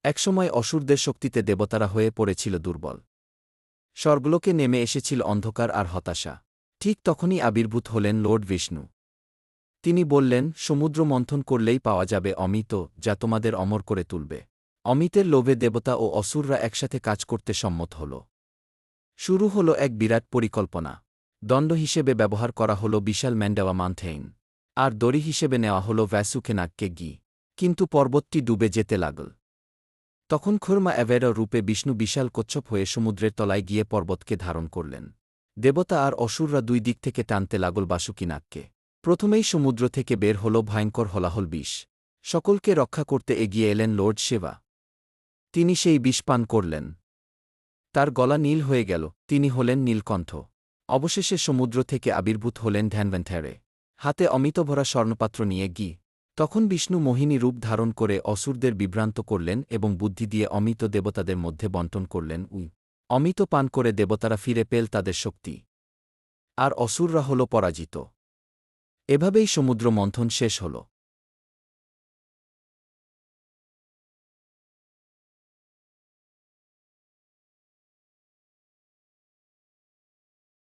একসময় অসুরদের শক্তিতে দেবতারা হয়ে পড়েছিল দুর্বল। স্বর্গলোকে নেমে এসেছিল অন্ধকার আর হতাশা। ঠিক তখনই আবির্ভূত হলেন লর্ড বিষ্ণু। তিনি বললেন, সমুদ্র মন্থন করলেই পাওয়া যাবে অমিত, যা তোমাদের অমর করে তুলবে। অমিতের লোভে দেবতা ও অসুররা একসাথে কাজ করতে সম্মত হল। শুরু হল এক বিরাট পরিকল্পনা। দণ্ড হিসেবে ব্যবহার করা হল বিশাল ম্যান্ডাওয়া মাউন্টেইন, আর দড়ি হিসেবে নেওয়া হল ভ্যাসুকেনাগকে গি। কিন্তু পর্বতটি ডুবে যেতে লাগল। তখন খুরমা অ্যাভেরা রূপে বিষ্ণু বিশাল কচ্ছপ হয়ে সমুদ্রের তলায় গিয়ে পর্বতকে ধারণ করলেন। দেবতা আর অসুররা দুই দিক থেকে টানতে লাগল বাসুকিনাগকে। প্রথমেই সমুদ্র থেকে বের হল ভয়ঙ্কর হলাহল বিষ। সকলকে রক্ষা করতে এগিয়ে এলেন লর্ড শিবা। তিনি সেই বিষ পান করলেন। তার গলা নীল হয়ে গেল, তিনি হলেন নীলকণ্ঠ। অবশেষে সমুদ্র থেকে আবির্ভূত হলেন ধ্যানভেন্থেরে, হাতে অমিতভরা স্বর্ণপাত্র নিয়ে গি। তখন বিষ্ণু মোহিনী রূপ ধারণ করে অসুরদের বিভ্রান্ত করলেন এবং বুদ্ধি দিয়ে অমিত দেবতাদের মধ্যে বণ্টন করলেন। অমিত পান করে দেবতারা ফিরে পেল তাদের শক্তি, আর অসুররা হল পরাজিত। এভাবেই সমুদ্র মন্থন শেষ হল।